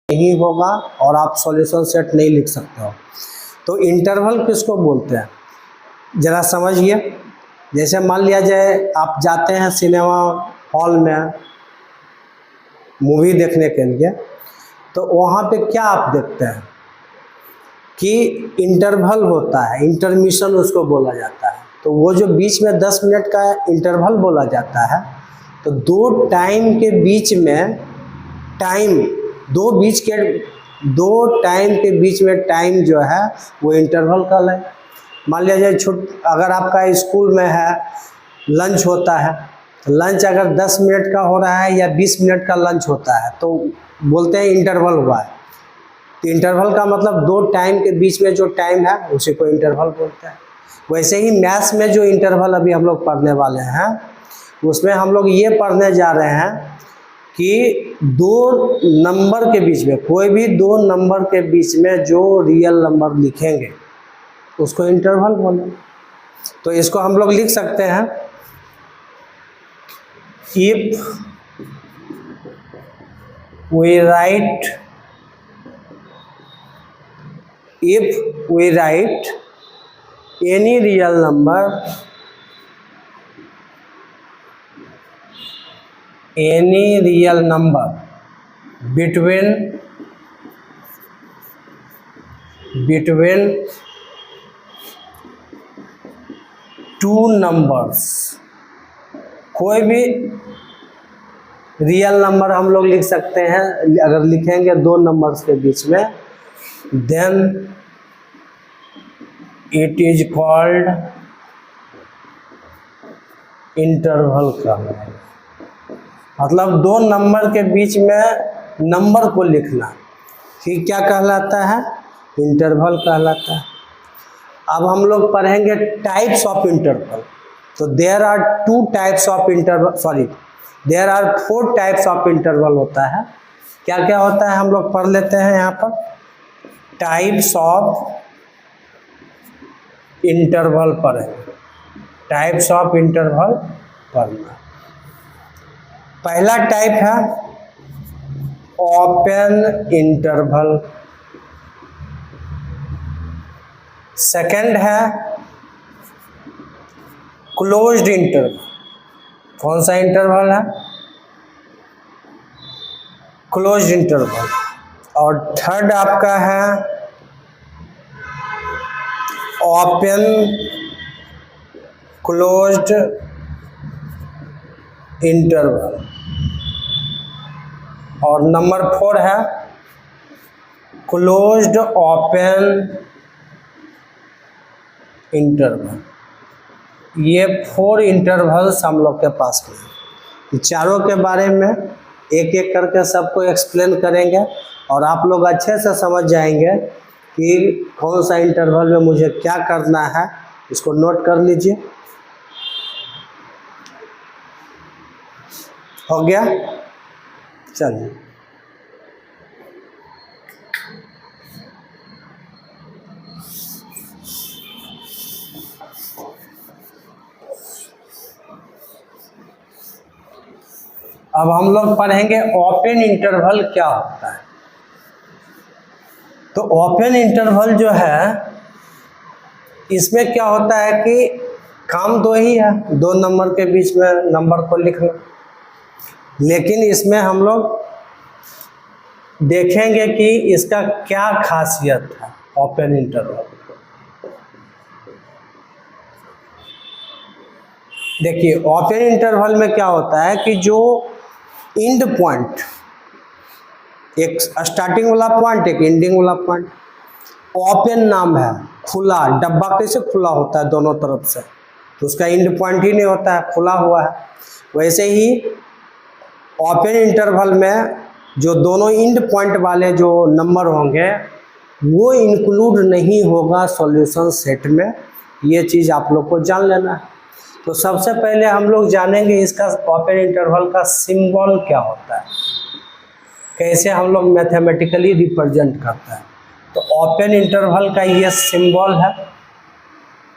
नहीं होगा और आप सॉल्यूशन सेट नहीं लिख सकते हो। तो इंटरवल किसको बोलते हैं ज़रा समझिए। जैसे मान लिया जाए आप जाते हैं सिनेमा हॉल में मूवी देखने के लिए, तो वहाँ पे क्या आप देखते हैं कि इंटरवल होता है, इंटरमिशन उसको बोला जाता है। तो वो जो बीच में 10 मिनट का इंटरवल बोला जाता है, तो दो टाइम के बीच में दो टाइम के बीच में टाइम जो है वो इंटरवल का है। मान लिया जाए अगर आपका स्कूल में है लंच होता है, तो लंच अगर 10 मिनट का हो रहा है या 20 मिनट का लंच होता है तो बोलते हैं इंटरवल हुआ है। तो इंटरवल का मतलब दो टाइम के बीच में जो टाइम है उसी को इंटरवल बोलते हैं। वैसे ही मैथ्स में जो इंटरवल अभी हम लोग पढ़ने वाले हैं उसमें हम लोग ये पढ़ने जा रहे हैं कि दो नंबर के बीच में, कोई भी दो नंबर के बीच में जो रियल नंबर लिखेंगे उसको इंटरवल बोलेंगे। तो इसको हम लोग लिख सकते हैं if we write any real number between two numbers, कोई भी रियल नंबर हम लोग लिख सकते हैं अगर लिखेंगे दो नंबर्स के बीच में, then it is called interval कहलाएगा। मतलब दो नंबर के बीच में नंबर को लिखना ठीक क्या कहलाता है? इंटरवल कहलाता है। अब हम लोग पढ़ेंगे टाइप्स ऑफ इंटरवल। तो there are four types of interval होता है। क्या क्या होता है हम लोग पढ़ लेते हैं यहाँ पर। टाइप्स ऑफ इंटरवल पढ़ेंगे, टाइप्स ऑफ इंटरवल पढ़ना। पहला टाइप है ओपन इंटरवल, सेकंड है क्लोज्ड इंटरवल। कौन सा इंटरवल है? Closed interval. और थर्ड आपका है ओपन क्लोज्ड इंटरवल। और नंबर 4 है क्लोज्ड ओपन इंटरवल। ये 4 इंटरवल्स हम लोग के पास में हैं। चारों के बारे में एक एक करके सबको एक्सप्लेन करेंगे और आप लोग अच्छे से समझ जाएंगे कि कौन सा इंटरवल में मुझे क्या करना है। इसको नोट कर लीजिए। हो गया? चलिए अब हम लोग पढ़ेंगे ओपन इंटरवल क्या होता है। तो ओपन इंटरवल जो है इसमें क्या होता है कि काम दो ही है, दो नंबर के बीच में नंबर को लिखना। लेकिन इसमें हम लोग देखेंगे कि इसका क्या खासियत है ओपन इंटरवल। देखिए ओपन इंटरवल में क्या होता है कि जो एंड पॉइंट, एक स्टार्टिंग वाला पॉइंट एक एंडिंग वाला पॉइंट, ओपन नाम है, खुला। डब्बा कैसे खुला होता है दोनों तरफ से, तो उसका एंड पॉइंट ही नहीं होता है, खुला हुआ है। वैसे ही ओपन इंटरवल में जो दोनों एंड पॉइंट वाले जो नंबर होंगे वो इंक्लूड नहीं होगा सॉल्यूशन सेट में। ये चीज़ आप लोग को जान लेना है। तो सबसे पहले हम लोग जानेंगे इसका ओपन इंटरवल का सिंबल क्या होता है, कैसे हम लोग मैथमेटिकली रिप्रेजेंट करते हैं। तो ओपन इंटरवल का ये सिंबल है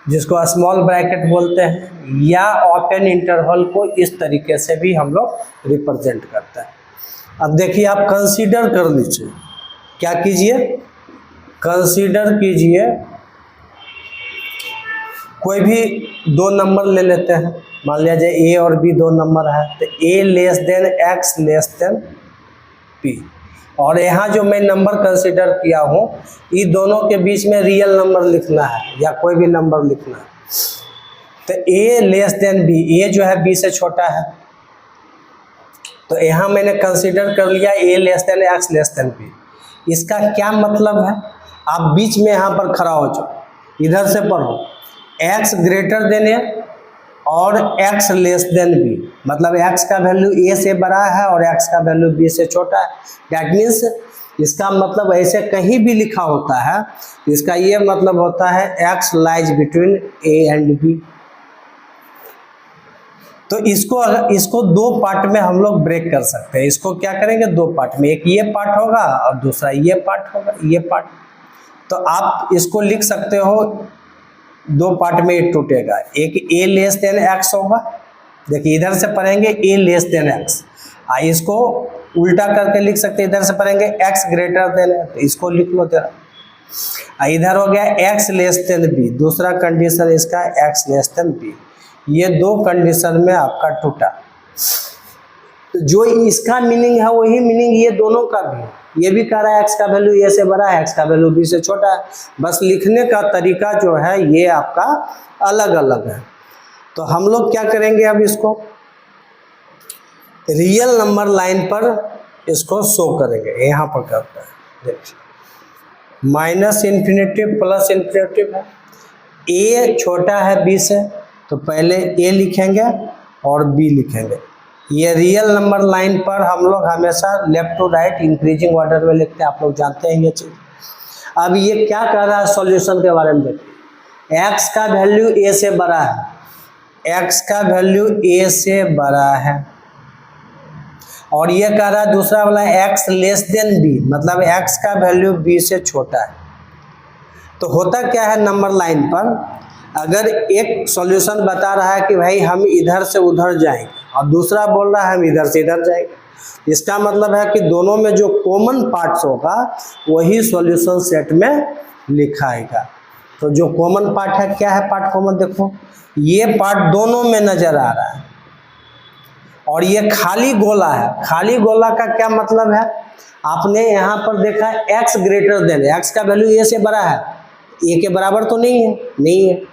जिसको स्मॉल ब्रैकेट बोलते हैं, या ओपन इंटरवल को इस तरीके से भी हम लोग रिप्रेजेंट करते हैं। अब देखिए आप कंसीडर कर लीजिए क्या कीजिए, कंसीडर कीजिए कोई भी दो नंबर ले लेते हैं, मान लिया जाए ए और बी दो नंबर है, तो a less than x less than b, और यहाँ जो मैं नंबर कंसीडर किया हूँ ये दोनों के बीच में रियल नंबर लिखना है या कोई भी नंबर लिखना है। तो ए लेस देन बी, ए जो है बी से छोटा है, तो यहाँ मैंने कंसीडर कर लिया a less than x less than b. इसका क्या मतलब है, आप बीच में यहाँ पर खड़ा हो जाओ, इधर से पढ़ो, x ग्रेटर देन ए और x लेस देन बी, मतलब x का वैल्यू a से बड़ा है और x का वैल्यू b से छोटा है। दैट मीन्स इसका मतलब ऐसे कहीं भी लिखा होता है, इसका ये मतलब होता है x lies between a and b। तो इसको दो पार्ट में हम लोग ब्रेक कर सकते हैं। इसको क्या करेंगे, दो पार्ट में, एक ये पार्ट होगा और दूसरा ये पार्ट होगा, ये पार्ट। तो आप इसको लिख सकते हो दो पार्ट में ये टूटेगा, एक a लेस देन x होगा, देखिए इधर से पढ़ेंगे a लेस देन x, इसको उल्टा करके लिख सकते हैं, इधर से पढ़ेंगे x ग्रेटर देन, तो इसको लिख लो तेरा। इधर हो गया x लेस देन b, दूसरा कंडीशन इसका x लेस देन b, ये दो कंडीशन में आपका टूटा। तो जो इसका मीनिंग है वही मीनिंग ये दोनों का भी है। ये भी कह रहा है x का वैल्यू a से बड़ा है, x का वैल्यू b से छोटा है, बस लिखने का तरीका जो है ये आपका अलग अलग है। तो हम लोग क्या करेंगे, अब इसको रियल नंबर लाइन पर इसको शो करेंगे। यहाँ पर करते हैं, देखिए माइनस इन्फिनेटिव प्लस इन्फिनेटिव है, a छोटा है b से, तो पहले a लिखेंगे और b लिखेंगे। ये रियल नंबर लाइन पर हम लोग हमेशा left to right increasing order में लिखते हैं, आप लोग जानते हैं ये चीज़। अब ये क्या कर रहा है सॉल्यूशन के बारे में देखिए, x का वैल्यू a से बड़ा है, x का वैल्यू a से बड़ा है, और ये कह रहा है दूसरा वाला x लेस देन b, मतलब x का वैल्यू b से छोटा है। तो होता क्या है नंबर लाइन पर, अगर एक सॉल्यूशन बता रहा है कि भाई हम इधर से उधर जाएंगे और दूसरा बोल रहा है हम इधर से इधर जाएंगे, इसका मतलब है कि दोनों में जो कॉमन पार्ट्स होगा वही सॉल्यूशन सेट में लिखाएगा। तो जो कॉमन पार्ट है, क्या है पार्ट कॉमन, देखो ये पार्ट दोनों में नजर आ रहा है, और ये खाली गोला है। खाली गोला का क्या मतलब है, आपने यहाँ पर देखा x ग्रेटर देन, x का वैल्यू a से बड़ा है, a के बराबर तो नहीं है,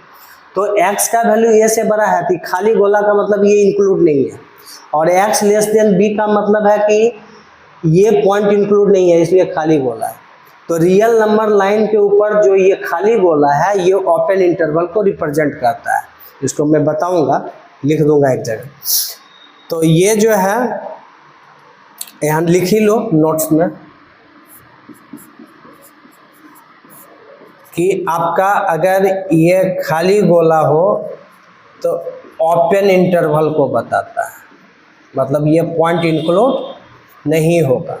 तो x का वैल्यू a से बड़ा है, तो खाली गोला का मतलब ये इंक्लूड नहीं है, और x लेस देन b का मतलब है कि ये पॉइंट इंक्लूड नहीं है, इसलिए खाली गोला है। तो रियल नंबर लाइन के ऊपर जो ये खाली गोला है ये ओपन इंटरवल को रिप्रेजेंट करता है। इसको मैं बताऊंगा, लिख दूंगा एक जगह। तो ये जो है यहाँ लिख ही लो नोट्स में कि आपका अगर ये खाली गोला हो तो ओपन इंटरवल को बताता है, मतलब ये पॉइंट इंक्लूड नहीं होगा,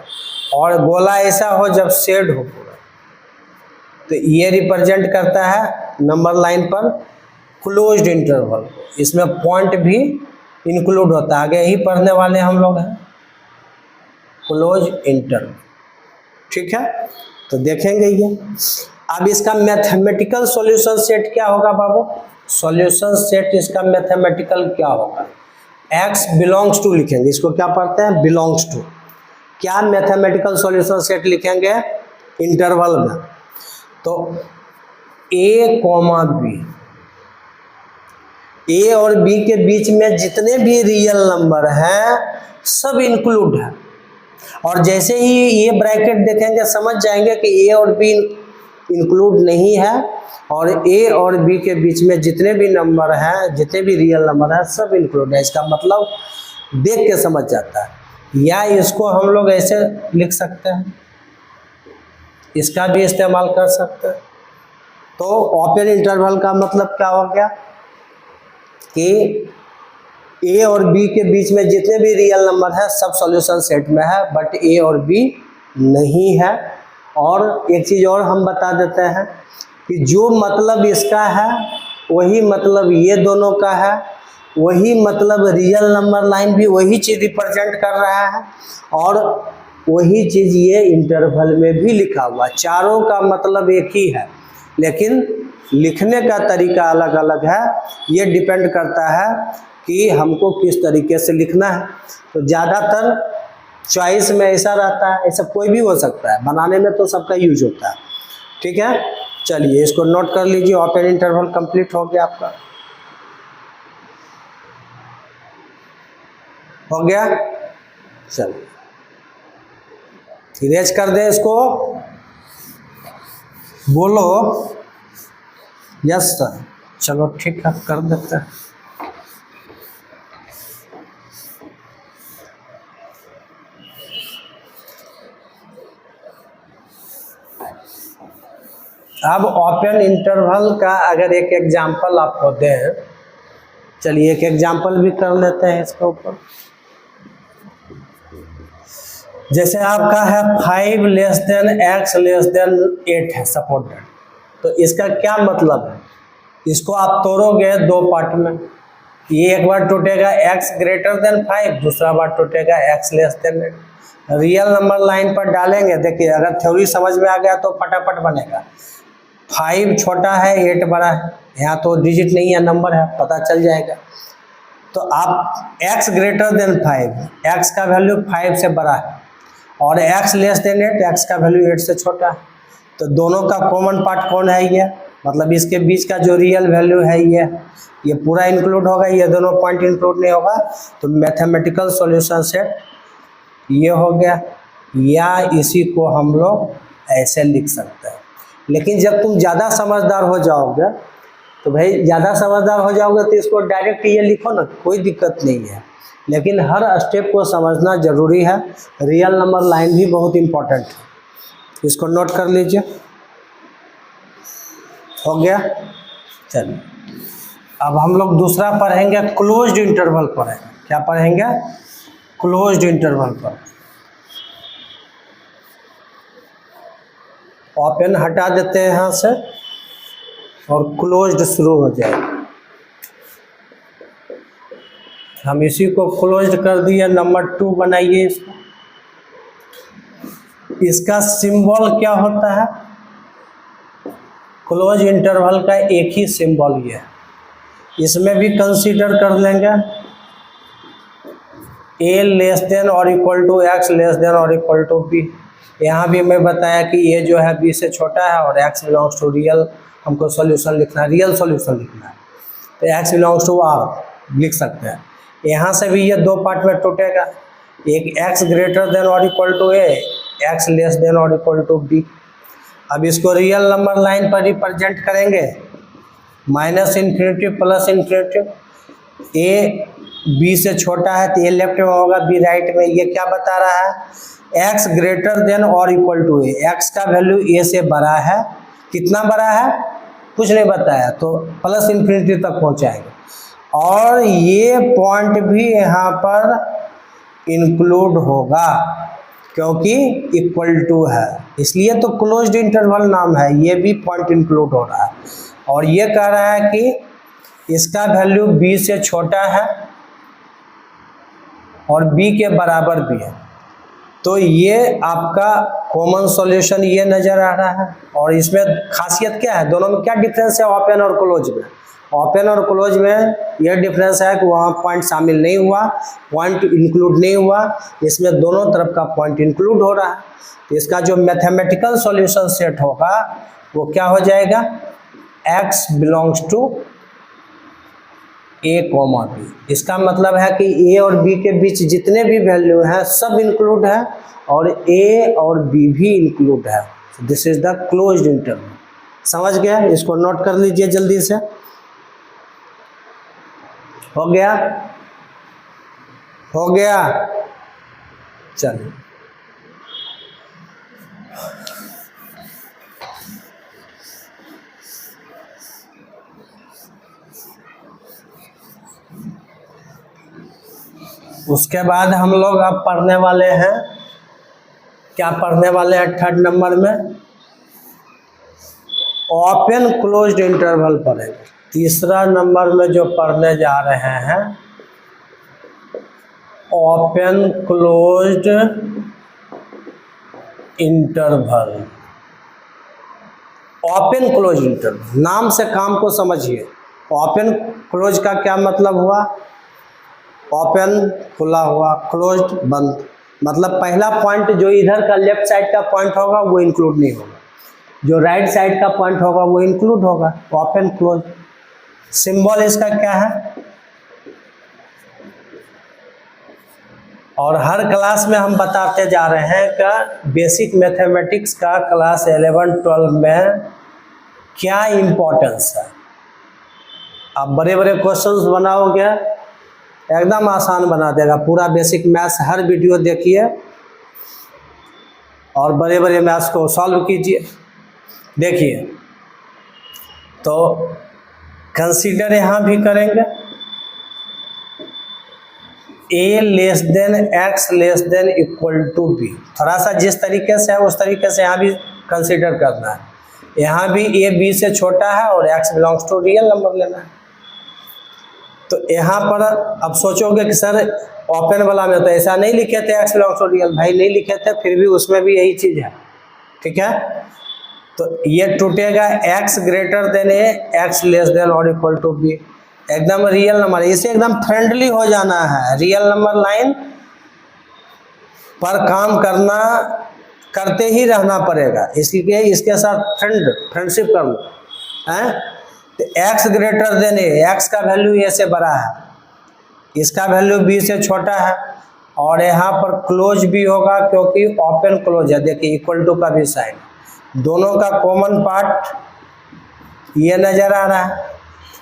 और गोला ऐसा हो जब शेड हो पूरा, तो ये रिप्रेजेंट करता है नंबर लाइन पर क्लोज्ड इंटरवल को, इसमें पॉइंट भी इंक्लूड होता है, आगे ही पढ़ने वाले हम लोग हैं क्लोज इंटरवल, ठीक है। तो देखेंगे ये। अब इसका मैथमेटिकल सॉल्यूशन सेट क्या होगा बाबू, सॉल्यूशन सेट इसका मैथमेटिकल क्या होगा, x बिलोंग्स टू लिखेंगे, इसको क्या पढ़ते हैं बिलोंग्स टू, क्या मैथमेटिकल सॉल्यूशन सेट लिखेंगे इंटरवल में, तो a कॉमा b, a और b के बीच में जितने भी रियल नंबर हैं सब इंक्लूड है, और जैसे ही ये ब्रैकेट देखेंगे समझ जाएंगे कि a और b इंक्लूड नहीं है, और a और b के बीच में जितने भी नंबर हैं, जितने भी रियल नंबर हैं सब इंक्लूड है। इसका मतलब देख के समझ जाता है। या इसको हम लोग ऐसे लिख सकते हैं, इसका भी इस्तेमाल कर सकते हैं। तो ओपन इंटरवल का मतलब क्या हो गया कि a और b के बीच में जितने भी रियल नंबर है सब सॉल्यूशन सेट में है, बट a और b नहीं है। और एक चीज़ और हम बता देते हैं कि जो मतलब इसका है वही मतलब ये दोनों का है, वही मतलब रियल नंबर लाइन भी वही चीज़ रिप्रेजेंट कर रहा है, और वही चीज़ ये इंटरवल में भी लिखा हुआ। चारों का मतलब एक ही है, लेकिन लिखने का तरीका अलग अलग है। ये डिपेंड करता है कि हमको किस तरीके से लिखना है। तो ज़्यादातर चॉइस में ऐसा रहता है, ऐसा कोई भी हो सकता है, बनाने में तो सबका यूज होता है। ठीक है, चलिए इसको नोट कर लीजिए। ओपन इंटरवल कंप्लीट हो गया आपका, हो गया। चलिए इरेज कर दे इसको, बोलो यस सर। चलो ठीक है, कर देते हैं। अब ओपन इंटरवल का अगर एक एग्जांपल आपको दें, चलिए एक एग्जांपल भी कर लेते हैं इसके ऊपर। जैसे आपका है 5 less than x less then 8 है सपोर्टेड, तो इसका क्या मतलब है? इसको आप तोड़ोगे दो पार्ट में। ये एक बार टूटेगा x ग्रेटर देन 5, दूसरा बार टूटेगा x less then 8। Real number line पर डालेंगे, देखिए अगर थ्योरी समझ में आ गया तो फटाफट बनेगा। 5 छोटा है, 8 बड़ा है, यहाँ तो डिजिट नहीं है, नंबर है, पता चल जाएगा। तो आप x ग्रेटर देन 5, x का वैल्यू 5 से बड़ा है, और x लेस देन 8, x का वैल्यू 8 से छोटा है। तो दोनों का कॉमन पार्ट कौन है? ये, मतलब इसके बीच का जो रियल वैल्यू है ये पूरा इंक्लूड होगा, ये दोनों पॉइंट इंक्लूड नहीं होगा। तो मैथमेटिकल सॉल्यूशन सेट ये हो गया, या इसी को हम लोग ऐसे लिख सकते हैं। लेकिन जब तुम ज़्यादा समझदार हो जाओगे तो भाई ज़्यादा समझदार हो जाओगे तो इसको डायरेक्ट ये लिखो ना, कोई दिक्कत नहीं है। लेकिन हर स्टेप को समझना जरूरी है। रियल नंबर लाइन भी बहुत इम्पोर्टेंट है, इसको नोट कर लीजिए। हो गया, चलिए अब हम लोग दूसरा पढ़ेंगे, क्लोज्ड इंटरवल पढ़ेंगे। क्या पढ़ेंगे? क्लोज्ड इंटरवल पर। ओपन हटा देते हैं यहाँ से और क्लोज्ड शुरू हो जाएगा। हम इसी को क्लोज्ड कर दिए, नंबर 2 बनाइए इसको। इसका सिंबल क्या होता है? क्लोज इंटरवल का एक ही सिंबल ये है, इसमें भी कंसीडर कर लेंगे a लेस देन और equal to x less than और इक्वल टू b। यहाँ भी मैं बताया कि ये जो है b से छोटा है और x बिलोंग्स टू रियल, हमको सॉल्यूशन लिखना है, रियल सॉल्यूशन लिखना है, तो x बिलोंग्स टू r लिख सकते हैं। यहाँ से भी ये दो पार्ट में टूटेगा, एक x ग्रेटर देन और equal to a, x less than और इक्वल टू b। अब इसको रियल नंबर लाइन पर रिप्रेजेंट करेंगे, minus infinity plus infinity. a b से छोटा है तो a लेफ्ट में होगा, b राइट में। ये क्या बता रहा है? x ग्रेटर देन और इक्वल टू a, x का वैल्यू a से बड़ा है। कितना बड़ा है? कुछ नहीं बताया, तो प्लस इन्फिनिटी तक पहुंचाएंगे। और ये पॉइंट भी यहाँ पर इंक्लूड होगा क्योंकि इक्वल टू है, इसलिए तो क्लोज्ड इंटरवल नाम है। ये भी पॉइंट इंक्लूड हो रहा है और ये कह रहा है कि इसका वैल्यू b से छोटा है और b के बराबर भी है। तो ये आपका कॉमन सॉल्यूशन ये नज़र आ रहा है। और इसमें खासियत क्या है? दोनों में क्या डिफरेंस है ओपन और क्लोज में? ओपन और क्लोज में यह डिफरेंस है कि वहाँ पॉइंट शामिल नहीं हुआ, पॉइंट इंक्लूड नहीं हुआ। इसमें दोनों तरफ का पॉइंट इंक्लूड हो रहा है। तो इसका जो मैथमेटिकल सॉल्यूशन सेट होगा वो क्या हो जाएगा? x belongs to a comma b। इसका मतलब है कि a और b के बीच जितने भी वैल्यू हैं सब इंक्लूड है और a और b भी इंक्लूड है। This is the closed interval. समझ गया? इसको नोट कर लीजिए जल्दी से। हो गया? हो गया, चलिए उसके बाद हम लोग अब पढ़ने वाले हैं, क्या पढ़ने वाले हैं? थर्ड नंबर में ओपन क्लोज्ड इंटरवल पढ़ेंगे। तीसरा नंबर में जो पढ़ने जा रहे हैं open closed interval, open close interval. नाम से काम को समझिए। ओपन क्लोज का क्या मतलब हुआ? ओपन खुला हुआ, क्लोज्ड बंद। मतलब पहला पॉइंट जो इधर का लेफ्ट साइड का पॉइंट होगा वो इंक्लूड नहीं होगा, जो राइट साइड का पॉइंट होगा वो इंक्लूड होगा। Open close. सिंबल इसका क्या है? और हर क्लास में हम बताते जा रहे हैं कि बेसिक मैथमेटिक्स का क्लास 11-12 में क्या इम्पोर्टेंस है। आप बड़े बड़े क्वेश्चंस बनाओगे एकदम आसान बना देगा। पूरा बेसिक मैथ्स हर वीडियो देखिए और बड़े बड़े मैथ्स को सॉल्व कीजिए। देखिए तो कंसीडर यहाँ भी करेंगे a less than x less than equal to b। थोड़ा सा जिस तरीके से है उस तरीके से यहाँ भी कंसीडर करना है। यहाँ भी a b से छोटा है और x belongs to real number लेना है। तो यहाँ पर अब सोचोगे कि सर ओपन वाला में तो ऐसा नहीं लिखे थे x बिलोंग्स टू रियल। भाई नहीं लिखे थे, फिर भी उसमें भी यही चीज़ है, ठीक है। तो ये टूटेगा x greater then a, x less than और इक्वल टू b। एकदम रियल नंबर, इसे एकदम फ्रेंडली हो जाना है। रियल नंबर लाइन पर काम करते ही रहना पड़ेगा, इसलिए इसके साथ फ्रेंडशिप कर लो हैं। तो x ग्रेटर देन ए, x का वैल्यू ए से बड़ा है, इसका वैल्यू b से छोटा है, और यहाँ पर क्लोज भी होगा क्योंकि ओपन क्लोज है। देखिए इक्वल टू का भी साइन, दोनों का कॉमन पार्ट ये नजर आ रहा है।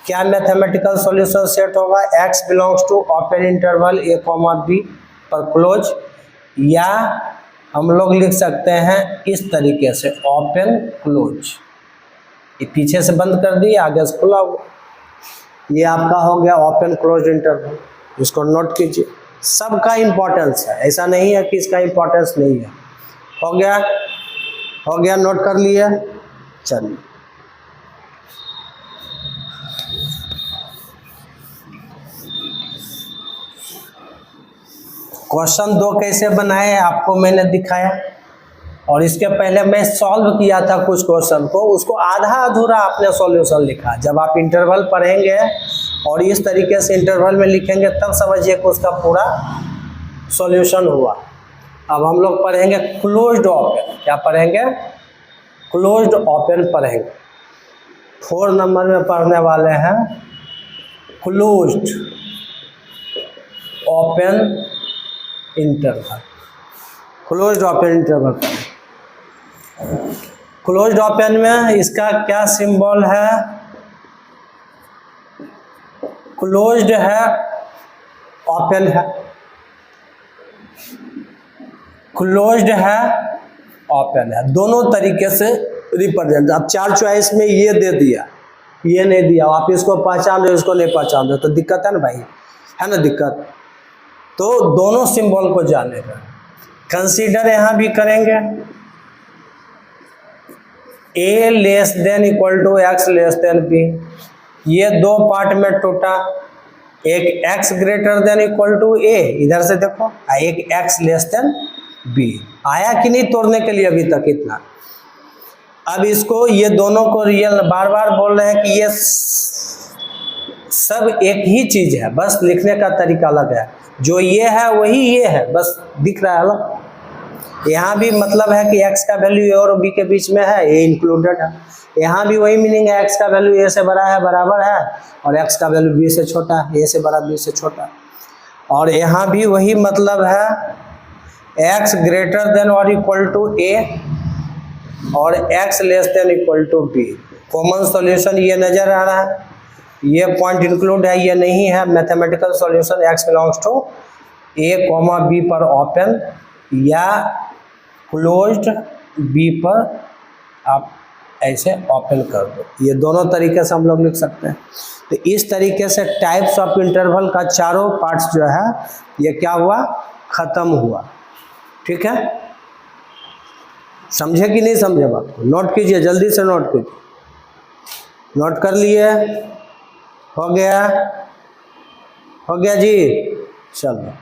क्या मैथमेटिकल सॉल्यूशन सेट होगा? x belongs to open interval a comma b पर क्लोज, या हम लोग लिख सकते हैं इस तरीके से ओपन क्लोज। ये पीछे से बंद कर दिए, आगे से खुला हुआ। ये आपका हो गया ओपन क्लोज इंटरवल। इसको नोट कीजिए, सबका इंपॉर्टेंस है, ऐसा नहीं है कि इसका इंपॉर्टेंस नहीं है। हो गया, नोट कर लिए। चलिए क्वेश्चन 2 कैसे बनाए आपको मैंने दिखाया, और इसके पहले मैं सॉल्व किया था कुछ क्वेश्चन को, उसको आधा अधूरा आपने सॉल्यूशन लिखा। जब आप इंटरवल पढ़ेंगे और इस तरीके से इंटरवल में लिखेंगे तब समझिए कि उसका पूरा सॉल्यूशन हुआ। अब हम लोग पढ़ेंगे क्लोज्ड ओपन। क्या पढ़ेंगे? क्लोज्ड ओपन पढ़ेंगे। 4 नंबर में पढ़ने वाले हैं closed open interval. Closed open interval, closed open में इसका क्या सिंबल है? क्लोज्ड है, ओपन है, क्लोज्ड है, ओपन है, दोनों तरीके से रिप्रेजेंट। अब 4 चॉइस में ये दे दिया, ये नहीं दिया, आप इसको पहचान रहे हो, इसको नहीं पहचान रहे, तो दिक्कत है ना भाई, है ना दिक्कत। तो दोनों सिंबल को जानेगा। कंसीडर यहां भी करेंगे a less than equal to x less than b। ये 2 पार्ट में टूटा, एक x greater than equal to a, इधर से देखो, एक x लेस देन b। आया कि नहीं तोड़ने के लिए अभी तक इतना? अब इसको, ये दोनों को रियल, बार बार बोल रहे हैं कि ये सब एक ही चीज है, बस लिखने का तरीका अलग है। जो ये है वही ये है, बस दिख रहा है अलग। यहाँ भी मतलब है कि x का वैल्यू a और b के बीच में है, a इंक्लूडेड है। यहाँ भी वही मीनिंग है, x का वैल्यू a से बड़ा है, बराबर है, और x का वैल्यू b से छोटा है, a से बड़ा b से छोटा। और यहाँ भी वही मतलब है, x ग्रेटर देन और इक्वल टू a और x less than equal to b। Common solution ये नजर आ रहा है, ये पॉइंट इंक्लूड है, ये नहीं है। Mathematical solution x belongs to a comma b पर ओपन या क्लोज्ड b पर आप ऐसे ओपन कर दो। ये दोनों तरीके से हम लोग लिख सकते हैं। तो इस तरीके से टाइप्स ऑफ इंटरवल का चारों पार्ट्स जो है ये क्या हुआ, खत्म हुआ। ठीक है, समझे कि नहीं समझे बात को? नोट कीजिए, जल्दी से नोट कीजिए। नोट कर लिए? हो गया? हो गया जी, चलो।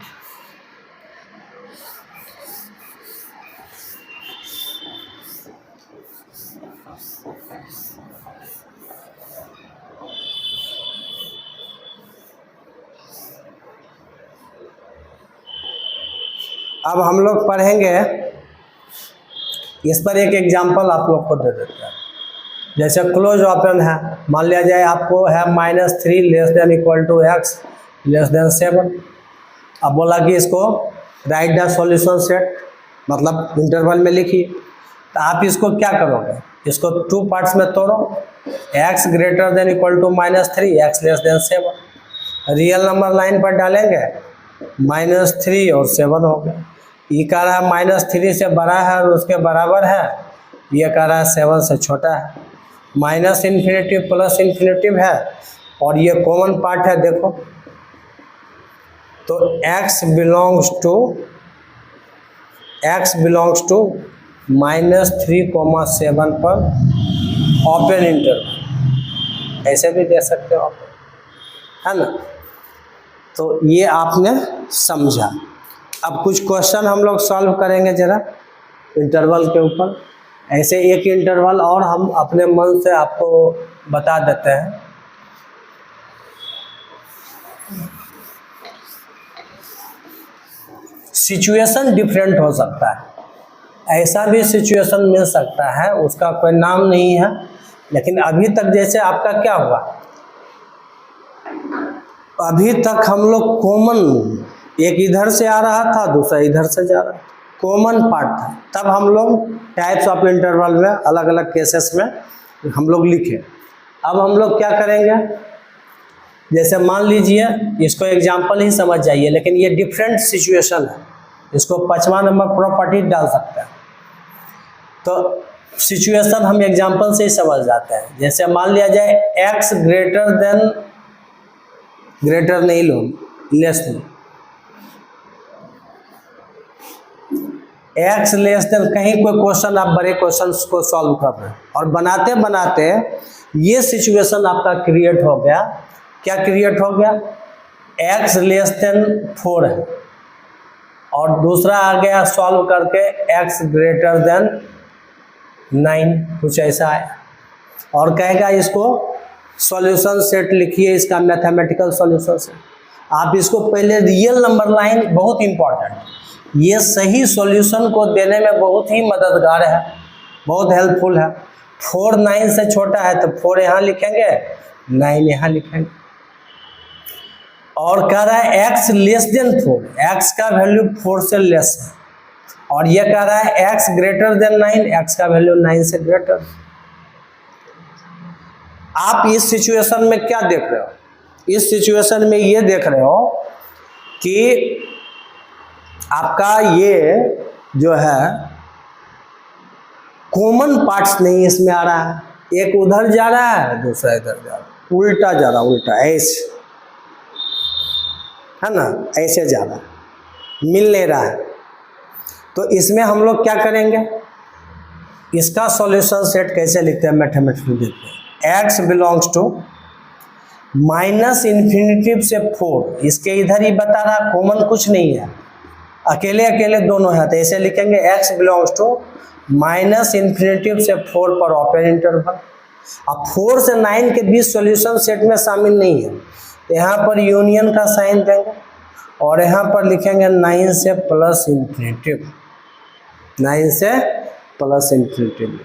अब हम लोग पढ़ेंगे, इस पर एक एग्जांपल आप लोग को दे देते हैं। जैसे क्लोज ओपन है, मान लिया जाए आपको है -3 less than equal to x less than 7। अब बोला कि इसको राइट द सॉल्यूशन सेट, मतलब इंटरवल में लिखिए। तो आप इसको क्या करोगे, इसको 2 पार्ट्स में तोड़ो, x greater than equal to -3 x less than 7। Real number line पर डालेंगे, -3 और 7 हो गया। ये कह रहा है -3 से बड़ा है और उसके बराबर है, ये कह रहा है 7 से छोटा है। माइनस इन्फिनेटिव प्लस इन्फिनेटिव है और ये कॉमन पार्ट है, देखो। तो x बिलोंग्स टू -3,7 पर ओपन इंटरवल, ऐसे भी दे सकते हो आप, है ना। तो ये आपने समझा। अब कुछ क्वेश्चन हम लोग सॉल्व करेंगे जरा इंटरवल के ऊपर। ऐसे एक इंटरवल और हम अपने मन से आपको बता देते हैं। सिचुएशन डिफरेंट हो सकता है, ऐसा भी सिचुएशन मिल सकता है, उसका कोई नाम नहीं है। लेकिन अभी तक जैसे आपका क्या हुआ, अभी तक हम लोग कॉमन, एक इधर से आ रहा था दूसरा इधर से जा रहा था, कॉमन पार्ट था। तब हम लोग टाइप्स ऑफ इंटरवल में अलग अलग केसेस में हम लोग लिखे। अब हम लोग क्या करेंगे, जैसे मान लीजिए, इसको एग्जांपल ही समझ जाइए, लेकिन ये डिफरेंट सिचुएशन है, इसको 5वां नंबर प्रॉपर्टी डाल सकते हैं। तो सिचुएशन हम एग्जांपल से ही समझ जाते हैं। जैसे मान लिया जाए x ग्रेटर नहीं लो, लेस लो, x लेस देन, कहीं कोई क्वेश्चन आप बड़े क्वेश्चन को सॉल्व कर रहे हैं और बनाते बनाते ये सिचुएशन आपका क्रिएट हो गया। क्या क्रिएट हो गया, x लेस देन 4 है और दूसरा आ गया सॉल्व करके x ग्रेटर देन 9, कुछ ऐसा है। और कहेगा इसको सॉल्यूशन सेट लिखिए, इसका मैथमेटिकल सॉल्यूशन सेट। आप इसको पहले रियल नंबर लाइन, बहुत इंपॉर्टेंट, ये सही सॉल्यूशन को देने में बहुत ही मददगार है, बहुत हेल्पफुल है। 4 9 से छोटा है तो 4 यहाँ लिखेंगे, 9 यहाँ लिखेंगे। और कह रहा है x लेस देन 4, x का वैल्यू 4 से लेस है, और ये कह रहा है x ग्रेटर देन 9, x का वैल्यू 9 से ग्रेटर। आप इस सिचुएशन में क्या देख रहे हो, इस सिचुएशन में ये देख रहे हो कि आपका ये जो है कॉमन पार्ट्स नहीं इसमें आ रहा है, एक उधर जा रहा है दूसरा इधर जा रहा है, उल्टा जा रहा, उल्टा ऐसे, है ना, ऐसे जा रहा है, मिल नहीं रहा है। तो इसमें हम लोग क्या करेंगे, इसका सॉल्यूशन सेट कैसे लिखते हैं, मैथमेटिकली देखते हैं। x बिलोंग्स टू -इन्फिनेटिव से 4, इसके इधर ही बता रहा, कॉमन कुछ नहीं है, अकेले अकेले दोनों है, तो ऐसे लिखेंगे x बिलोंग्स टू -इन्फिनेटिव से 4 पर ओपन इंटरवल। अब 4 से 9 के बीच सॉल्यूशन सेट में शामिल नहीं है, यहाँ पर यूनियन का साइन देंगे और यहाँ पर लिखेंगे 9 से प्लस इन्फिनेटिव, 9 से प्लस इन्फिनेटिव।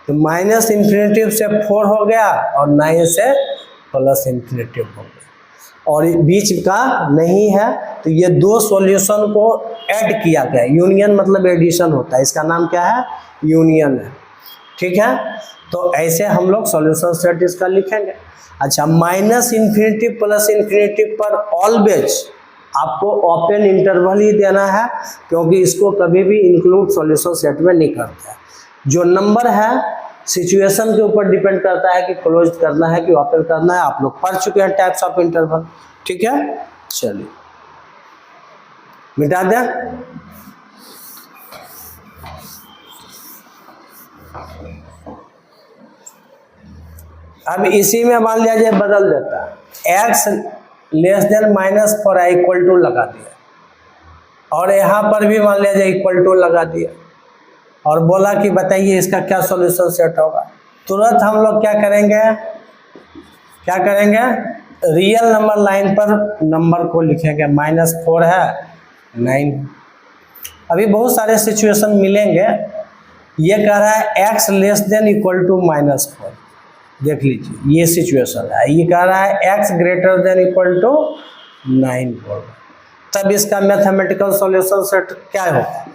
तो -इन्फिनेटिव से 4 हो गया और 9 से प्लस इन्फिनेटिव हो गया, और बीच का नहीं है, तो ये दो सॉल्यूशन को ऐड किया गया। यूनियन मतलब एडिशन होता है, इसका नाम क्या है, यूनियन है, ठीक है। तो ऐसे हम लोग सॉल्यूशन सेट इसका लिखेंगे। अच्छा, -इन्फिनेटिव प्लस इन्फिनेटिव पर ऑलवेज आपको ओपन इंटरवल ही देना है, क्योंकि इसको कभी भी इंक्लूड सॉल्यूशन सेट में नहीं करते हैं। जो नंबर है सिचुएशन के ऊपर डिपेंड करता है कि क्लोज करना है कि ओपन करना है। आप लोग पढ़ चुके हैं टाइप्स ऑफ इंटरवल, ठीक है। चलिए मिटा दें। अब इसी में मान लिया जाए बदल देता है, x less than -4 equal to लगा दिया, और यहाँ पर भी मान लिया जाए इक्वल टू लगा दिया, और बोला कि बताइए इसका क्या सॉल्यूशन सेट होगा। तुरंत हम लोग क्या करेंगे, रियल नंबर लाइन पर नंबर को लिखेंगे, -4 है 9, अभी बहुत सारे सिचुएशन मिलेंगे। ये कह रहा है x less than equal to -4, देख लीजिए ये सिचुएशन है। ये कह रहा है x greater than equal to 9 volt, तब इसका मैथमेटिकल सॉल्यूशन सेट क्या होगा?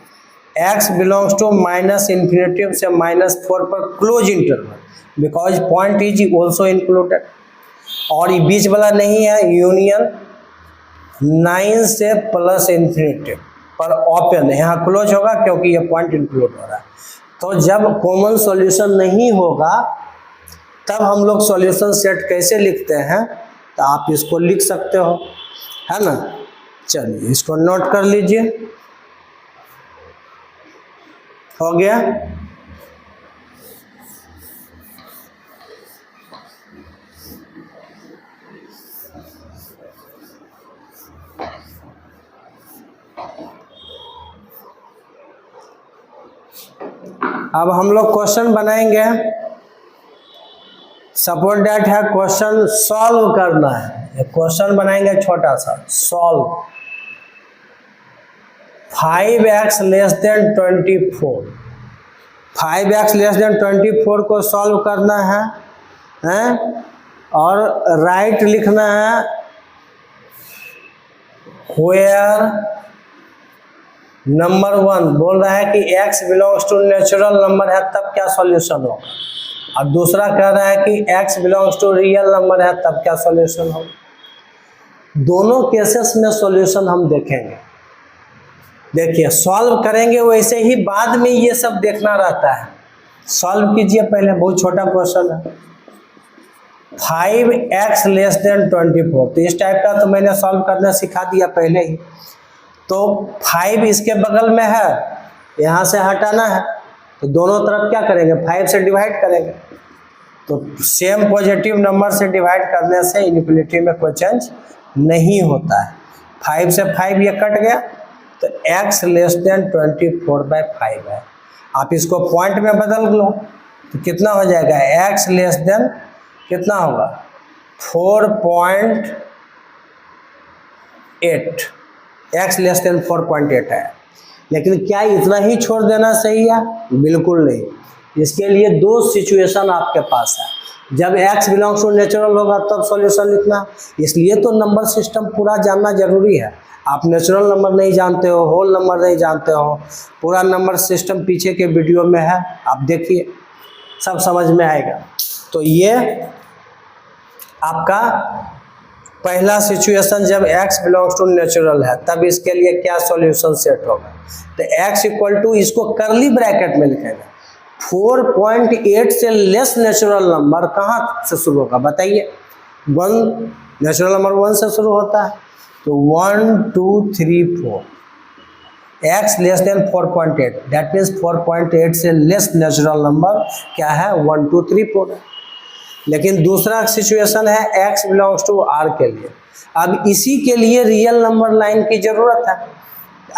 x बिलोंग्स टू -∞ से -4 पर close interval because point is also included, और ये बीच वाला नहीं है, यूनियन 9 से +∞ पर ओपन, यहाँ क्लोज होगा क्योंकि ये पॉइंट इंक्लूड हो रहा है। तो जब कॉमन सॉल्यूशन नहीं होगा तब हम लोग सॉल्यूशन सेट कैसे लिखते हैं, तो आप इसको लिख सकते हो, है ना। चलिए इसको नोट कर लीजिए, हो गया। अब हम लोग क्वेश्चन बनाएंगे। सपोज दैट है क्वेश्चन सॉल्व करना है, क्वेश्चन बनाएंगे छोटा सा, solve 5x less than 24, 5x less than 24 को सॉल्व करना है और राइट लिखना है वेयर नंबर 1 बोल रहा है कि x belongs to natural number है, तब क्या सॉल्यूशन होगा। और दूसरा कह रहा है कि x belongs to real number है, तब क्या सॉल्यूशन होगा। दोनों केसेस में सॉल्यूशन हम देखेंगे। देखिए सॉल्व करेंगे वैसे ही बाद में ये सब देखना रहता है। सॉल्व कीजिए पहले, बहुत छोटा क्वेश्चन है। 5x लेस देन 24, तो इस टाइप का तो मैंने सॉल्व करना सिखा दिया पहले ही। तो 5 इसके बगल में है, यहाँ से हटाना है, तो दोनों तरफ क्या करेंगे, 5 से डिवाइड करेंगे। तो सेम पॉजिटिव नंबर से डिवाइड करने से इनफिनिटी में कोई चेंज नहीं होता है। 5 से 5 ये कट गया, तो x लेस देन 24/5 है। आप इसको पॉइंट में बदल लो तो कितना हो जाएगा, x लेस देन कितना होगा 4.8, x लेस देन 4.8 है। लेकिन क्या इतना ही छोड़ देना सही है? बिल्कुल नहीं। इसके लिए दो सिचुएशन आपके पास है। जब x बिलोंग्स टू नेचुरल होगा तब सॉल्यूशन लिखना, इसलिए तो नंबर सिस्टम पूरा जानना जरूरी है। आप नेचुरल नंबर नहीं जानते हो, होल नंबर नहीं जानते हो, पूरा नंबर सिस्टम पीछे के वीडियो में है, आप देखिए सब समझ में आएगा। तो ये आपका पहला सिचुएशन, जब x बिलोंग्स टू नेचुरल है तब इसके लिए क्या सॉल्यूशन सेट होगा। तो x इक्वल टू, इसको करली ब्रैकेट में लिखेंगे, 4.8 से लेस नेचुरल नंबर कहाँ से शुरू होगा बताइए। 1, नेचुरल नंबर 1 से शुरू होता है, तो 1 2 3 4, x less then 4.8, that means 4.8 से लेस नेचुरल नंबर क्या है, 1 2 3 4 है। लेकिन दूसरा सिचुएशन है x बिलोंग्स टू r के लिए। अब इसी के लिए रियल नंबर लाइन की जरूरत है।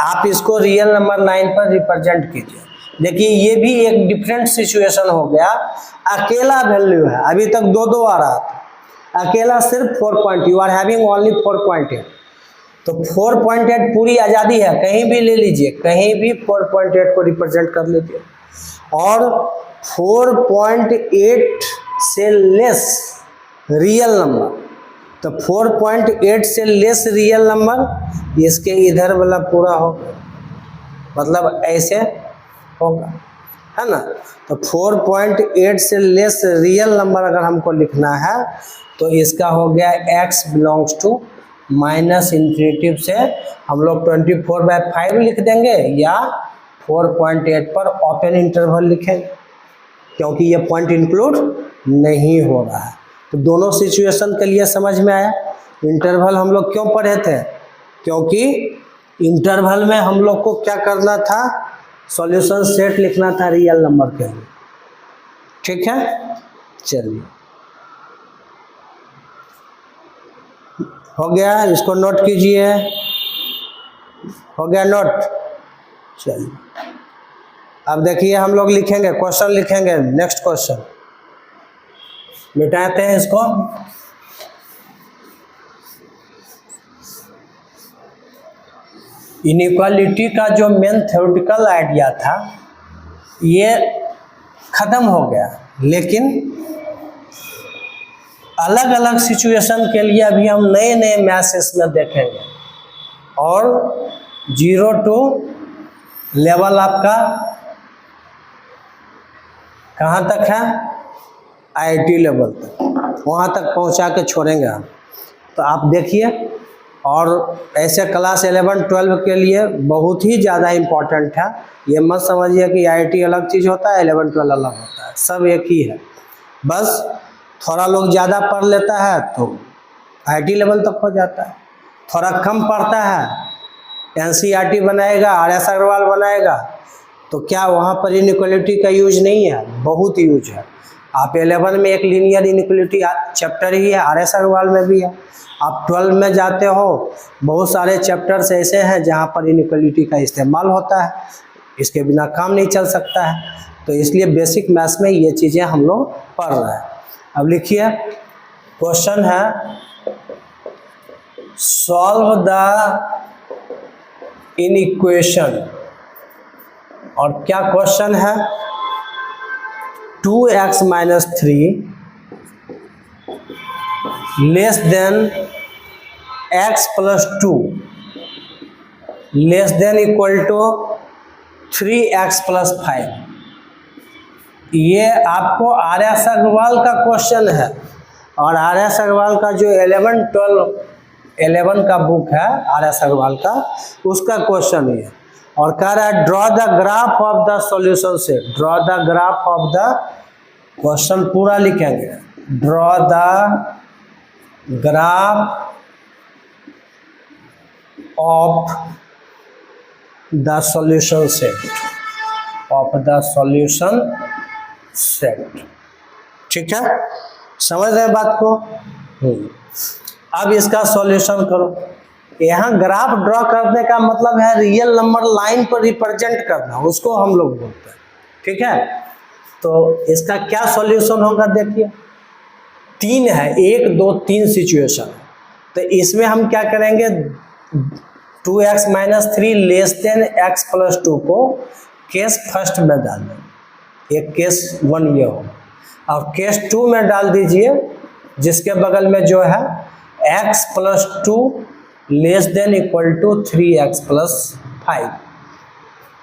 आप इसको रियल नंबर लाइन पर रिप्रेजेंट कीजिए। देखिए ये भी एक डिफरेंट सिचुएशन हो गया। अकेला वैल्यू है, अभी तक 2 आ रहा था, अकेला सिर्फ 4. यू आर हैविंग ओनली 4.8, तो 4.8 पूरी आज़ादी है, कहीं भी ले लीजिए, कहीं भी 4.8 को रिप्रेजेंट कर लीजिए। और 4.8 से लेस रियल नंबर, तो 4.8 से लेस रियल नंबर इसके इधर वाला पूरा होगा, मतलब ऐसे होगा, है ना। तो 4.8 से लेस रियल नंबर अगर हमको लिखना है तो इसका हो गया x बिलोंग्स टू -∞ से हम लोग 24/5 लिख देंगे या 4.8 पर ओपन इंटरवल लिखेंगे, क्योंकि ये पॉइंट इंक्लूड नहीं हो रहा है। तो दोनों सिचुएशन के लिए समझ में आया। इंटरवल हम लोग क्यों पढ़े थे, क्योंकि इंटरवल में हम लोग को क्या करना था, सॉल्यूशन सेट लिखना था रियल नंबर के लिए। ठीक है, चलिए हो गया, इसको नोट कीजिए, हो गया नोट। चलिए अब देखिए हम लोग लिखेंगे, क्वेश्चन लिखेंगे, नेक्स्ट क्वेश्चन मिटाते हैं इसको। इनइक्वालिटी का जो मेन थ्योरेटिकल आइडिया था ये ख़त्म हो गया, लेकिन अलग अलग सिचुएशन के लिए अभी हम नए नए मैथ्स में देखेंगे। और 0 to लेवल आपका कहाँ तक है, IIT लेवल तक, वहाँ तक पहुँचा के छोड़ेंगे हम। तो आप देखिए, और ऐसे क्लास 11-12 के लिए बहुत ही ज़्यादा इम्पोर्टेंट है। ये मत समझिए कि IIT अलग चीज़ होता है, 11-12 अलग होता है, सब एक ही है। बस थोड़ा लोग ज़्यादा पढ़ लेता है तो IIT लेवल तक हो जाता है, थोड़ा कम पढ़ता है NCERT बनाएगा, RS अग्रवाल बनाएगा, तो क्या वहाँ पर इनइक्वालिटी का यूज नहीं है? बहुत यूज है। आप 11 में एक लीनियर इनइक्वालिटी चैप्टर ही है, RS अग्रवाल में भी है। आप 12 में जाते हो, बहुत सारे चैप्टर्स ऐसे हैं जहाँ पर इनइक्वालिटी का इस्तेमाल होता है, इसके बिना काम नहीं चल सकता है। तो इसलिए बेसिक मैथ्स में ये चीज़ें हम लोग पढ़ रहे हैं। अब लिखिए, क्वेश्चन है सॉल्व द इनइक्वेशन, और क्या क्वेश्चन है, 2x - 3 less than x + 2 less than equal to 3x + 5। ये आपको RS अग्रवाल का क्वेश्चन है, और RS अग्रवाल का जो 11 का बुक है RS अग्रवाल का, उसका क्वेश्चन है। और कह रहा है draw the graph of the solution set. Draw the graph of the, question पूरा लिखेंगे, draw the graph of the solution set, of the solution set. ठीक है, समझ रहे बात को? अब इसका सॉल्यूशन करो। यहाँ ग्राफ ड्रॉ करने का मतलब है रियल नंबर लाइन पर रिप्रेजेंट करना, उसको हम लोग बोलते हैं। ठीक है, तो इसका क्या सॉल्यूशन होगा, देखिए 3 है, 1 2 3 सिचुएशन। तो इसमें हम क्या करेंगे, 2x - 3 लेस देन x + 2 को केस फर्स्ट में डाल देंगे, एक केस 1 ये होगा। और केस 2 में डाल दीजिए, जिसके बगल में जो है x + 2 less than equal to 3x + 5।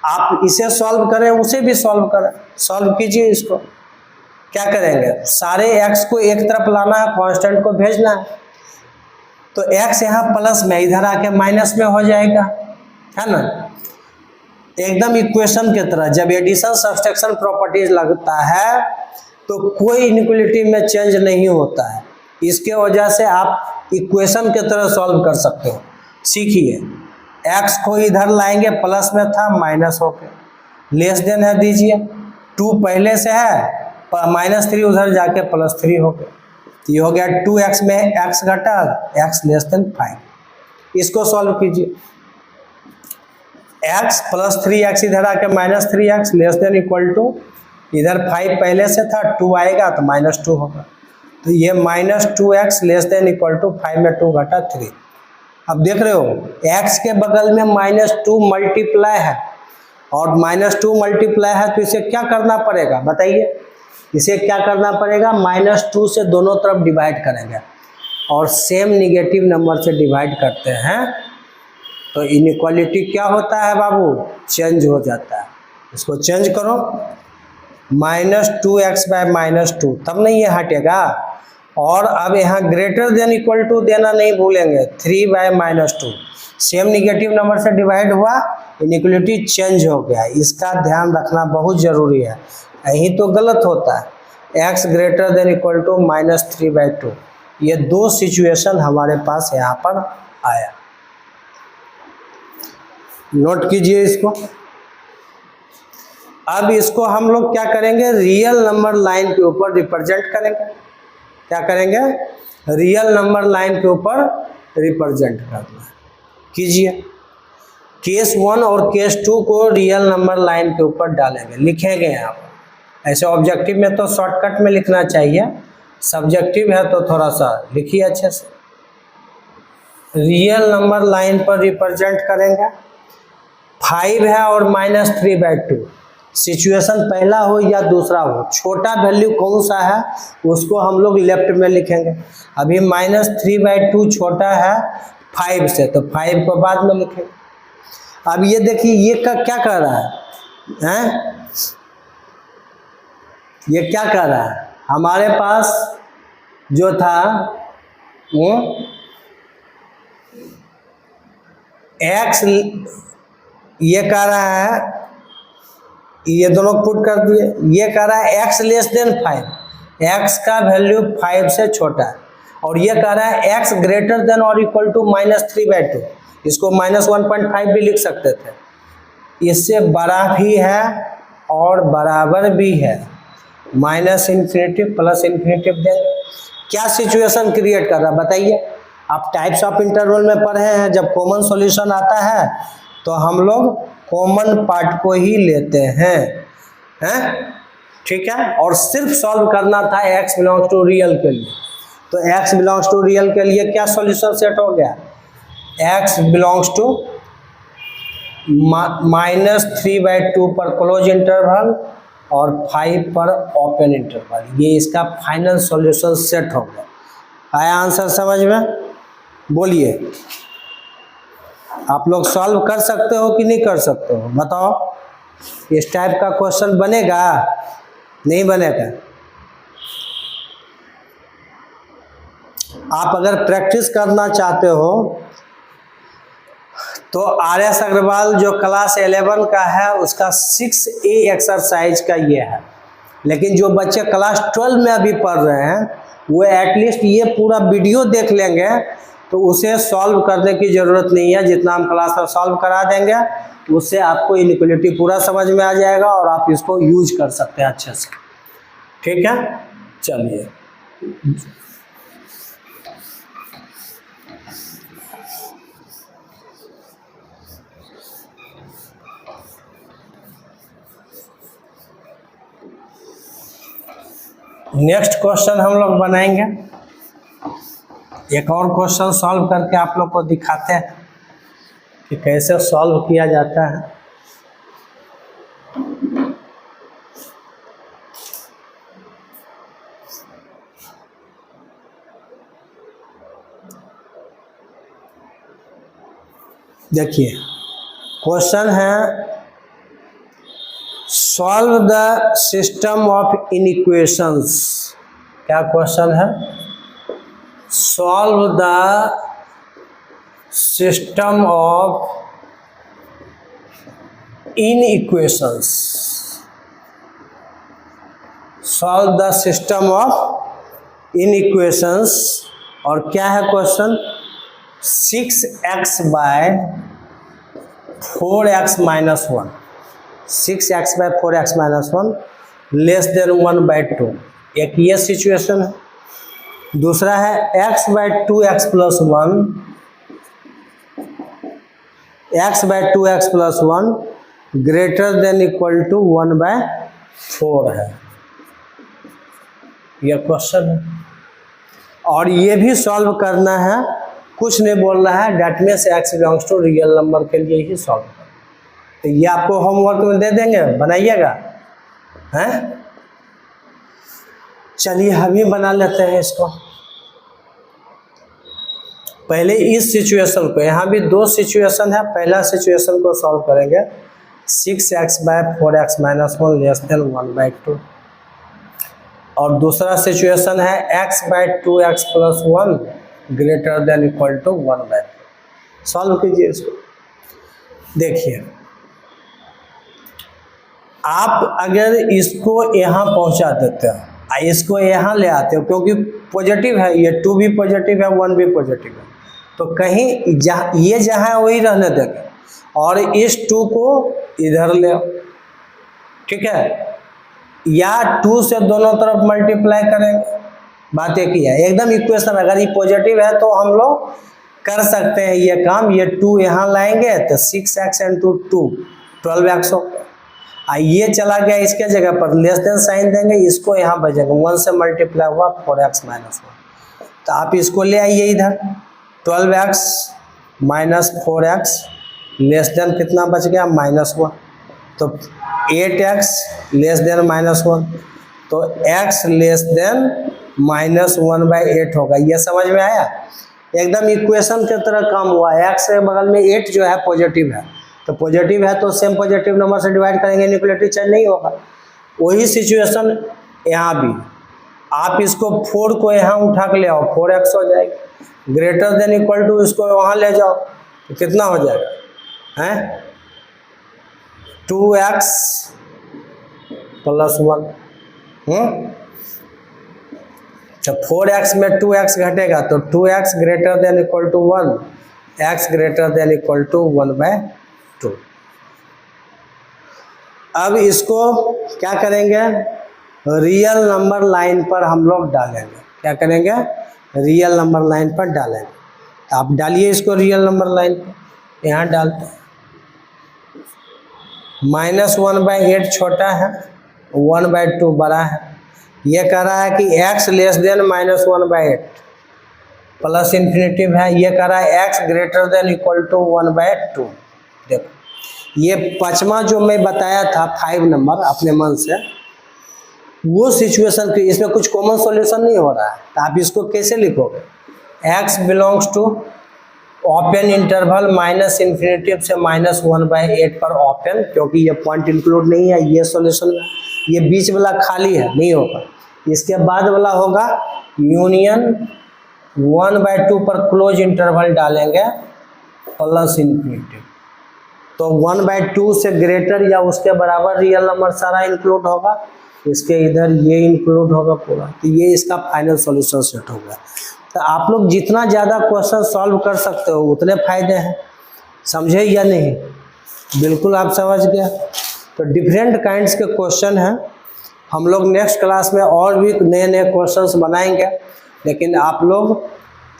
आप इसे सॉल्व करें, उसे भी सॉल्व करें, सॉल्व कीजिए इसको। क्या करेंगे, सारे x को एक तरफ लाना है, कांस्टेंट को भेजना है। तो x यहाँ प्लस में, इधर आके माइनस में हो जाएगा, है ना, एकदम इक्वेशन के तरह। जब एडिशन सब्सट्रैक्शन प्रॉपर्टीज लगता है तो कोई इनइक्वालिटी में चेंज नहीं होता है, इसके वजह से आप इक्वेशन के तरह सॉल्व कर सकते हो। सीखिए, x को इधर लाएंगे, प्लस में था माइनस हो गया, लेस देन है दीजिए, 2 पहले से है, -3 उधर जाके +3 हो गया, तो ये हो गया 2x में x घटा, x लेस देन 5। इसको सॉल्व कीजिए, x + 3x इधर आके -3x less than equal to, इधर 5 पहले से था, 2 आएगा तो -2 होगा। तो ये -2x less than equal to 5 में 2 घटा 3। अब देख रहे हो, x के बगल में -2 मल्टीप्लाई है, और -2 मल्टीप्लाई है, तो इसे क्या करना पड़ेगा बताइए, इसे क्या करना पड़ेगा, -2 से दोनों तरफ डिवाइड करेंगे, और सेम निगेटिव नंबर से डिवाइड करते हैं तो इनइक्वालिटी क्या होता है बाबू, चेंज हो जाता है। इसको चेंज करो, -2x / -2, तब नहीं ये हटेगा। और अब यहाँ ग्रेटर देन इक्वल टू देना नहीं भूलेंगे, 3 / -2, सेम निगेटिव नंबर से डिवाइड हुआ, इनइक्वालिटी चेंज हो गया। इसका ध्यान रखना बहुत ज़रूरी है, यही तो गलत होता है। x greater than equal to -3/2, ये 2 सिचुएशन हमारे पास यहाँ पर आया। नोट कीजिए इसको। अब इसको हम लोग क्या करेंगे, रियल नंबर लाइन के ऊपर रिप्रेजेंट करेंगे। क्या करेंगे, रियल नंबर लाइन के ऊपर रिप्रेजेंट करना है। कीजिए, केस 1 और केस 2 को रियल नंबर लाइन के ऊपर डालेंगे, लिखेंगे यहाँ पर। ऐसे ऑब्जेक्टिव में तो शॉर्टकट में लिखना चाहिए, सब्जेक्टिव है तो थोड़ा सा लिखिए अच्छे से। रियल नंबर लाइन पर रिप्रेजेंट करेंगे, 5 है और -3/2, सिचुएशन पहला हो या दूसरा हो, छोटा वैल्यू कौन सा है उसको हम लोग लेफ्ट में लिखेंगे। अभी -3/2 छोटा है 5 से, तो 5 को बाद में लिखेंगे। अब ये देखिए ये क्या कर रहा है? ये क्या कर रहा है? हमारे पास जो था वो x, ये कह रहा है, ये दोनों पुट कर दिए, ये कह रहा है x <5, x का वैल्यू 5 से छोटा है, और ये कह रहा है x > -3/2, इसको -1.5 भी लिख सकते थे, इससे बड़ा भी है और बराबर भी है, -∞ +∞ देंगे। क्या सिचुएशन क्रिएट कर रहा है बताइए? आप टाइप्स ऑफ इंटरवल में पढ़े हैं, जब कॉमन सॉल्यूशन आता है तो हम लोग कॉमन पार्ट को ही लेते हैं, ठीक है। और सिर्फ सॉल्व करना था x बिलोंग्स टू रियल के लिए, तो x बिलोंग्स टू रियल के लिए क्या सॉल्यूशन सेट हो गया? x बिलोंग्स टू -3/2 पर क्लोज इंटरवल और 5 पर ओपन इंटरवल, ये इसका फाइनल सॉल्यूशन सेट हो गया। आया आंसर समझ में? बोलिए, आप लोग सॉल्व कर सकते हो कि नहीं कर सकते हो बताओ? इस टाइप का क्वेश्चन बनेगा नहीं बनेगा? आप अगर प्रैक्टिस करना चाहते हो तो RS अग्रवाल जो क्लास 11 का है उसका 6A एक्सरसाइज का ये है, लेकिन जो बच्चे क्लास 12 में अभी पढ़ रहे हैं वो एटलीस्ट ये पूरा वीडियो देख लेंगे तो उसे सॉल्व करने की ज़रूरत नहीं है, जितना हम क्लास में सॉल्व करा देंगे उससे आपको इनइक्वालिटी पूरा समझ में आ जाएगा और आप इसको यूज कर सकते हैं अच्छे से, ठीक है। चलिए नेक्स्ट क्वेश्चन हम लोग बनाएंगे, एक और क्वेश्चन सॉल्व करके आप लोग को दिखाते हैं कि कैसे सॉल्व किया जाता है। देखिए क्वेश्चन है solve the system of inequations. क्या क्वेश्चन है? Solve the system of inequations. Solve the system of inequations. और क्या है question? 6x / 4x - 1, 6x / 4x - 1 < 1/2, एक ये सिचुएशन है। दूसरा है x / 2x + 1, x / 2x + 1 > 1/4 है, यह क्वेश्चन है। और ये भी सॉल्व करना है, कुछ नहीं बोल रहा है, that means x belongs to real number के लिए ही सॉल्व करना। तो ये आपको होमवर्क में दे देंगे, बनाइएगा हैं। चलिए अभी बना लेते हैं इसको। पहले इस सिचुएशन को, यहाँ भी दो सिचुएशन है, पहला सिचुएशन को सॉल्व करेंगे 6x / 4x - 1 < 1/2, और दूसरा सिचुएशन है x / 2x + 1 > 1/2। सॉल्व कीजिए इसको। देखिए आप अगर इसको यहाँ पहुँचा देते हो, इसको यहाँ ले आते हो, क्योंकि पॉजिटिव है, ये 2 भी पॉजिटिव है 1 भी पॉजिटिव है, तो कहीं जहाँ ये जहाँ है वही रहने देंगे और इस 2 को इधर ले आओ, ठीक है। या 2 से दोनों तरफ मल्टीप्लाई करेंगे, बात एक ही है, एकदम इक्वेशन। अगर ये पॉजिटिव है तो हम लोग कर सकते हैं ये काम, ये 2 यहाँ लाएंगे तो 6x × 2 12x हो। ये चला गया इसके जगह पर < साइन देंगे, इसको यहाँ बचेगा 1 से मल्टीप्लाई हुआ 4x - 1, तो आप इसको ले आइए इधर 12x - 4x लेस देन कितना बच गया, -1। तो 8x लेस देन -1, तो x लेस देन -1/8 होगा। ये समझ में आया? एकदम इक्वेशन के तरह काम हुआ। x के बगल में 8 जो है पॉजिटिव है, तो पॉजिटिव है तो सेम पॉजिटिव नंबर से डिवाइड करेंगे, न्यूक्लियोटाइड चेंज नहीं होगा। वही सिचुएशन यहाँ भी, आप इसको 4 को यहाँ उठा के ले आओ, 4x हो जाएगा। ग्रेटर देन इक्वल टू इसको वहाँ ले जाओ तो कितना हो जाएगा हैं, 2x + 1। जब 4x में 2x घटेगा तो 2x greater than equal to 1, x greater than equal to 1/2। अब इसको क्या करेंगे, रियल नंबर लाइन पर हम लोग डालेंगे। क्या करेंगे, रियल नंबर लाइन पर डालेंगे। आप डालिए इसको रियल नंबर लाइन पर, यहाँ डालते हैं। -1/8 छोटा है, 1/2 बड़ा है। ये कह रहा है कि x less than -1/8 plus infinitive है। ये कह रहा है x greater than equal to 1/2। देखो ये पांचवा जो मैं बताया था 5 नंबर अपने मन से, वो सिचुएशन की, इसमें कुछ कॉमन सॉल्यूशन नहीं हो रहा है। तो आप इसको कैसे लिखोगे, x belongs to open interval -infinitive से -1/8 पर ओपन, क्योंकि ये पॉइंट इंक्लूड नहीं है ये सॉल्यूशन में, ये बीच वाला खाली है, नहीं होगा। इसके बाद वाला होगा यूनियन 1/2 पर क्लोज इंटरवल डालेंगे प्लस इन्फिनेटिव, तो 1/2 से ग्रेटर या उसके बराबर रियल नंबर सारा इंक्लूड होगा, इसके इधर ये इंक्लूड होगा पूरा। तो ये इसका फाइनल सॉल्यूशन सेट हो गया। तो आप लोग जितना ज़्यादा क्वेश्चन सॉल्व कर सकते हो उतने फायदे हैं, समझे या नहीं? बिल्कुल आप समझ गए। तो डिफरेंट काइंड्स के क्वेश्चन हैं, हम लोग नेक्स्ट क्लास में और भी नए नए क्वेश्चंस बनाएंगे। लेकिन आप लोग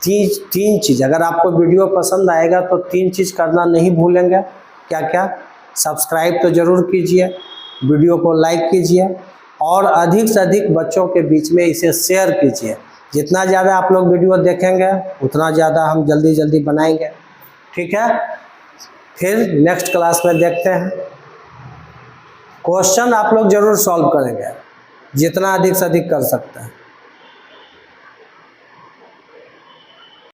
तीन चीज़, अगर आपको वीडियो पसंद आएगा तो 3 चीज़ करना नहीं भूलेंगे। क्या क्या? सब्सक्राइब तो ज़रूर कीजिए, वीडियो को लाइक कीजिए और अधिक से अधिक बच्चों के बीच में इसे शेयर कीजिए। जितना ज़्यादा आप लोग वीडियो देखेंगे उतना ज़्यादा हम जल्दी जल्दी बनाएंगे। ठीक है, फिर नेक्स्ट क्लास में देखते हैं। क्वेश्चन आप लोग ज़रूर सॉल्व करेंगे, जितना अधिक से अधिक कर सकते हैं।